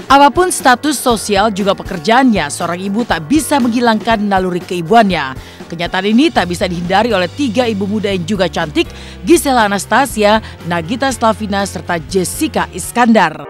Apapun status sosial juga pekerjaannya, seorang ibu tak bisa menghilangkan naluri keibuannya. Kenyataan ini tak bisa dihindari oleh 3 ibu muda yang juga cantik, Gisela Anastasia, Nagita Slavina, serta Jessica Iskandar.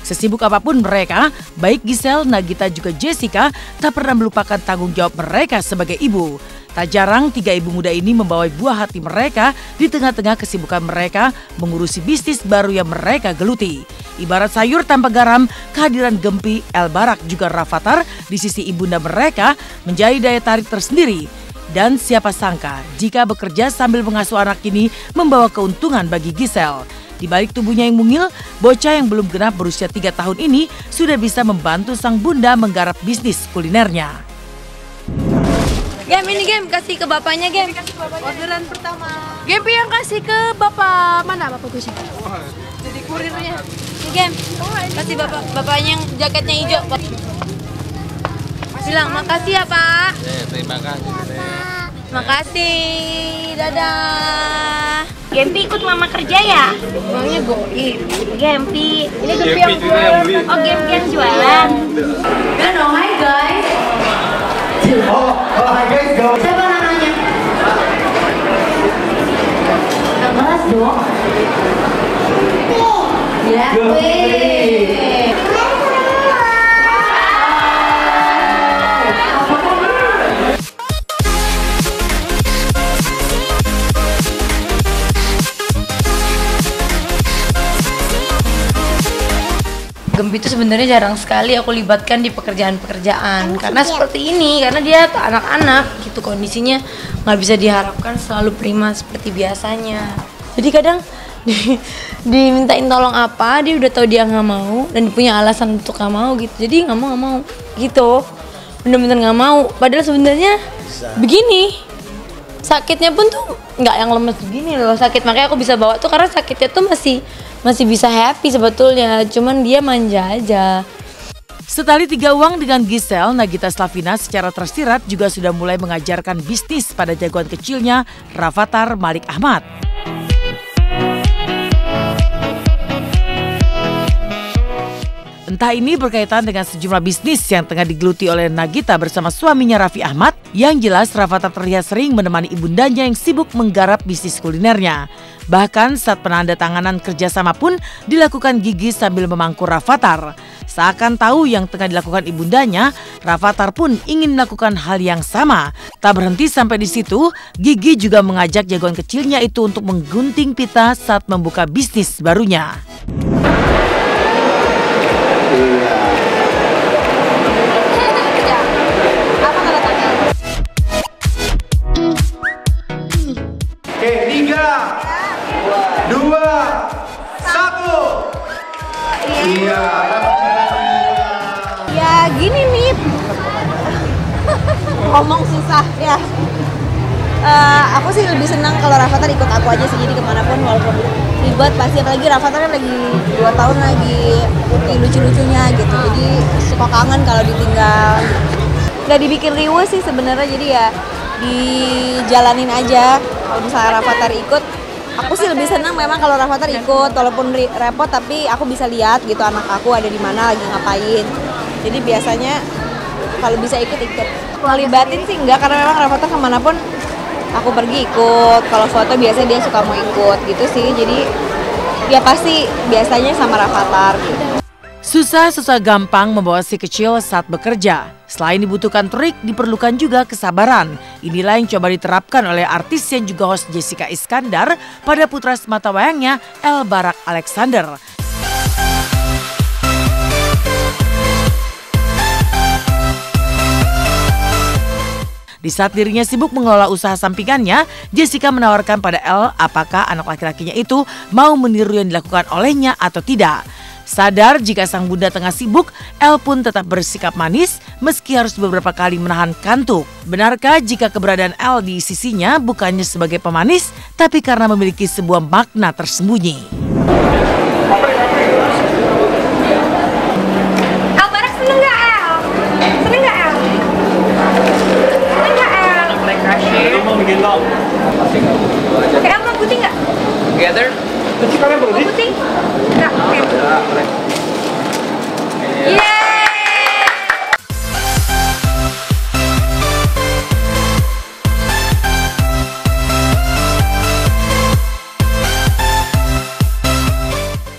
Sesibuk apapun mereka, baik Gisel, Nagita juga Jessica tak pernah melupakan tanggung jawab mereka sebagai ibu. Tak jarang 3 ibu muda ini membawa buah hati mereka di tengah-tengah kesibukan mereka mengurusi bisnis baru yang mereka geluti. Ibarat sayur tanpa garam, kehadiran Gempi, El Barak juga Rafathar di sisi ibunda mereka menjadi daya tarik tersendiri. Dan siapa sangka jika bekerja sambil mengasuh anak ini membawa keuntungan bagi Gisel. Di balik tubuhnya yang mungil, bocah yang belum genap berusia 3 tahun ini sudah bisa membantu sang bunda menggarap bisnis kulinernya. Gem, ini Gem, kasih ke bapaknya Gem. Orderan pertama. Gempi yang kasih ke bapak mana bapak gue sih? Jadi kurirnya. Ini Gem, kasih bapaknya yang jaketnya hijau. Bilang makasih ya Pak. Terima kasih. Makasih, dadah. Gempi ikut mama kerja ya? Emangnya goib. Gempi. Ini Gempi yang jualan. Oh, Gempi yang jualan. Halo, hi guys. Oh, hi guys, go. Siapa namanya? Balas dong. Ya, Gempi itu sebenarnya jarang sekali aku libatkan di pekerjaan-pekerjaan karena seperti ini, karena dia anak-anak gitu kondisinya nggak bisa diharapkan selalu prima seperti biasanya. Jadi kadang dimintain tolong apa dia udah tahu dia nggak mau dan punya alasan untuk nggak mau gitu, jadi nggak mau gitu, bener-bener nggak mau. Padahal sebenarnya begini sakitnya pun tuh nggak yang lemes begini loh sakit, makanya aku bisa bawa tuh karena sakitnya tuh masih bisa happy sebetulnya, cuman dia manja aja. Setali 3 uang dengan Gisel, Nagita Slavina secara tersirat juga sudah mulai mengajarkan bisnis pada jagoan kecilnya, Rafathar Malik Ahmad. Entah ini berkaitan dengan sejumlah bisnis yang tengah digeluti oleh Nagita bersama suaminya Raffi Ahmad, yang jelas Rafathar terlihat sering menemani ibundanya yang sibuk menggarap bisnis kulinernya. Bahkan saat penandatanganan kerjasama pun dilakukan Gigi sambil memangku Rafathar. Seakan tahu yang tengah dilakukan ibundanya, Rafathar pun ingin melakukan hal yang sama. Tak berhenti sampai di situ, Gigi juga mengajak jagoan kecilnya itu untuk menggunting pita saat membuka bisnis barunya. Oke, 3, 2, 1. Iya. Ya gini nih. Ngomong susah ya. Aku sih lebih senang kalau Rafathar ikut aku aja sih, jadi kemanapun walaupun ribet pasti, apalagi Rafathar kan lagi 2 tahun lagi lucu-lucunya gitu, jadi suka kangen kalau ditinggal. Nggak dibikin riweh sih sebenarnya, jadi ya dijalanin aja. Kalau misalnya Rafathar ikut, aku sih lebih senang memang kalau Rafathar ikut, walaupun repot tapi aku bisa lihat gitu anak aku ada di mana lagi ngapain. Jadi biasanya kalau bisa ikut. Libatin sih enggak, karena memang Rafathar kemanapun aku pergi ikut. Kalau foto biasanya dia suka mau ikut gitu sih. Jadi ya pasti biasanya sama Rafathar gitu. Susah gampang membawa si kecil saat bekerja. Selain dibutuhkan trik, diperlukan juga kesabaran. Inilah yang coba diterapkan oleh artis yang juga host Jessica Iskandar pada putra semata wayangnya El Barak Alexander. Di saat dirinya sibuk mengelola usaha sampingannya, Jessica menawarkan pada El apakah anak laki-lakinya itu mau meniru yang dilakukan olehnya atau tidak. Sadar jika sang bunda tengah sibuk, El pun tetap bersikap manis meski harus beberapa kali menahan kantuk. Benarkah jika keberadaan El di sisinya bukannya sebagai pemanis, tapi karena memiliki sebuah makna tersembunyi? El Barak seneng gak El? Seneng gak El? Seneng gak El? Mau bikin dong. El mau putih gak? Together. Cuci tangan bro. Putih? Enggak, oke.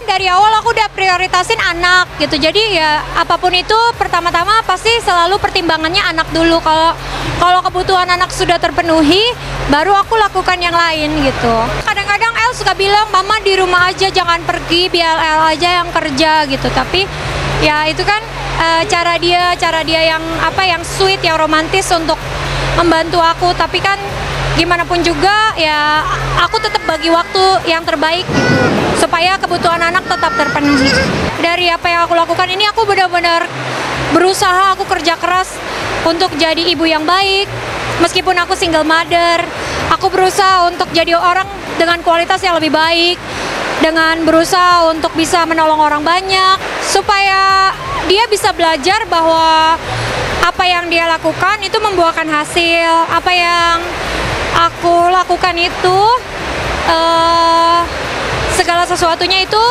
Dari awal aku udah prioritasin anak gitu. Jadi ya apapun itu pertama-tama pasti selalu pertimbangannya anak dulu. Kalau kebutuhan anak sudah terpenuhi, baru aku lakukan yang lain gitu. Kadang-kadang El suka bilang, "Mama di rumah aja, jangan pergi, biar El aja yang kerja" gitu. Tapi ya itu kan cara dia yang yang sweet, yang romantis untuk membantu aku. Tapi kan gimana pun juga ya aku tetap bagi waktu yang terbaik gitu, supaya kebutuhan anak tetap terpenuhi. Dari apa yang aku lakukan ini aku benar-benar berusaha, aku kerja keras untuk jadi ibu yang baik. Meskipun aku single mother, aku berusaha untuk jadi orang dengan kualitas yang lebih baik, dengan berusaha untuk bisa menolong orang banyak, supaya dia bisa belajar bahwa apa yang dia lakukan itu membuahkan hasil. Apa yang aku lakukan itu segala sesuatunya itu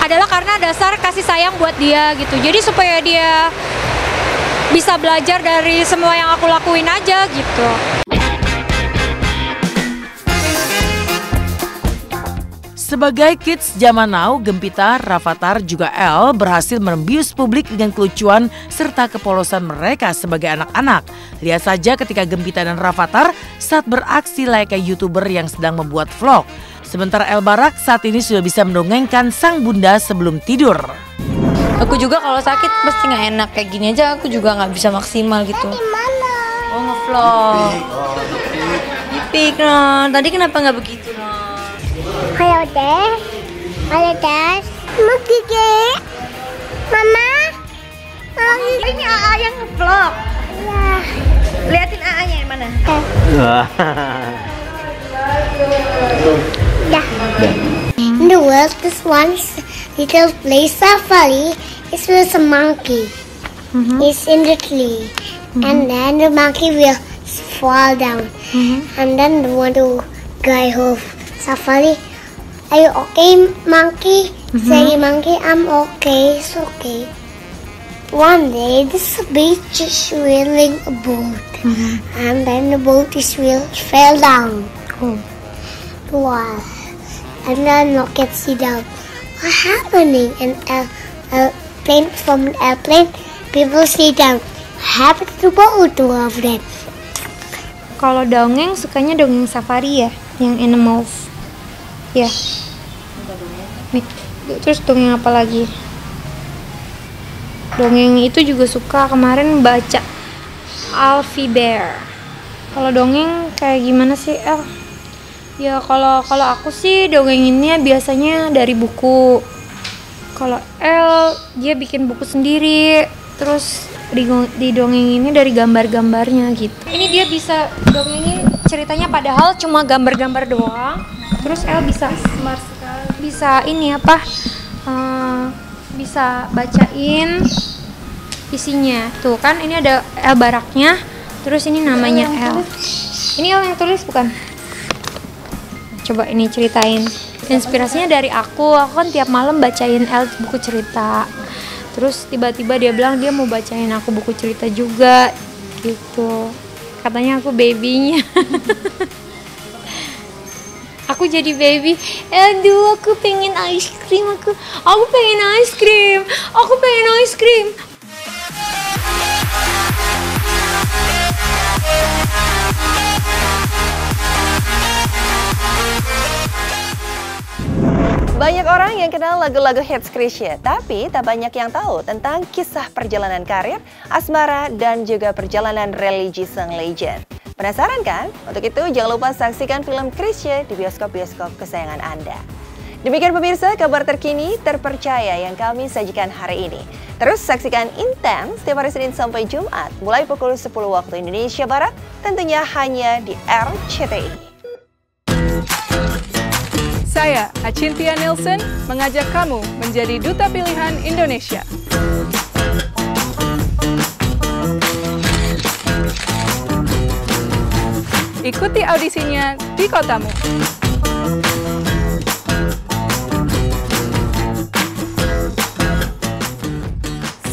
adalah karena dasar kasih sayang buat dia gitu. Jadi supaya dia bisa belajar dari semua yang aku lakuin aja gitu. Sebagai kids zaman now, Gempita, Rafathar, juga El berhasil membius publik dengan kelucuan serta kepolosan mereka sebagai anak-anak. Lihat saja ketika Gempita dan Rafathar saat beraksi layaknya YouTuber yang sedang membuat vlog. Sementara El Barak saat ini sudah bisa mendongengkan sang bunda sebelum tidur. Aku juga kalau sakit pasti nggak enak, kayak gini aja aku juga nggak bisa maksimal gitu. Oh, nge-vlog. Pik, non. Tadi kenapa nggak begitu, non? Halo deh, mau gigi, mama, Ini AA yang nge-vlog. ya, Liatin AA-nya yang mana? dah. In the world, this once little place safari is with a monkey. It's in the tree, and then the monkey will fall down, and then the one to guy who safari. Are you okay, monkey? Say, monkey, I'm okay. It's okay. One day, this beach is wheeling a boat, and then the boat fell down. Wow. And then look at see down. What happening? And airplane from the airplane, people see down. What happened to both two of them? Kalau dongeng sukanya dongeng safari ya, yang animals. Ya. Nih, terus dongeng apa lagi? Dongeng itu juga suka, kemarin baca Alfie Bear. Kalau dongeng kayak gimana sih, El? Ya kalau aku sih dongenginnya biasanya dari buku. Kalau El dia bikin buku sendiri, terus didongenginnya dari gambar-gambarnya gitu. Ini dia bisa dongengin ceritanya padahal cuma gambar-gambar doang. Terus El bisa smart sekali. Bisa ini apa? Bisa bacain isinya. Tuh kan ini ada El Baraknya. Terus ini namanya El. Ini El yang tulis bukan? Coba ini ceritain. Inspirasinya dari aku kan tiap malam bacain El buku cerita. Terus tiba-tiba dia bilang dia mau bacain aku buku cerita juga gitu. Katanya aku babynya. Aku jadi baby. Aduh, aku pengen ice cream. Aku pengen ice cream. Aku pengen ice cream. Banyak orang yang kenal lagu-lagu hits Chrisye, tapi tak banyak yang tahu tentang kisah perjalanan karir, asmara, dan juga perjalanan religi sang legend. Penasaran kan? Untuk itu jangan lupa saksikan film Chrisye di bioskop-bioskop kesayangan Anda. Demikian pemirsa, kabar terkini terpercaya yang kami sajikan hari ini. Terus saksikan Intens setiap hari Senin sampai Jumat, mulai pukul 10 waktu Indonesia Barat, tentunya hanya di RCTI. Saya, Acintia Nielsen, mengajak kamu menjadi Duta Pilihan Indonesia. Ikuti audisinya di kotamu.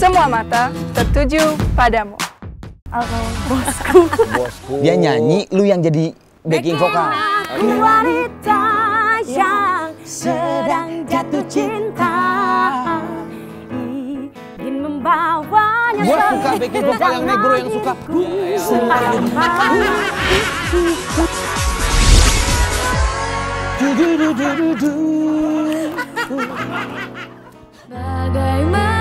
Semua mata tertuju padamu. Bosku. Dia nyanyi, lu yang jadi backing vokal. Wanita yang sedang jatuh cinta ingin membawanya. Gua suka backing vokal yang negro yang suka. Bagaimana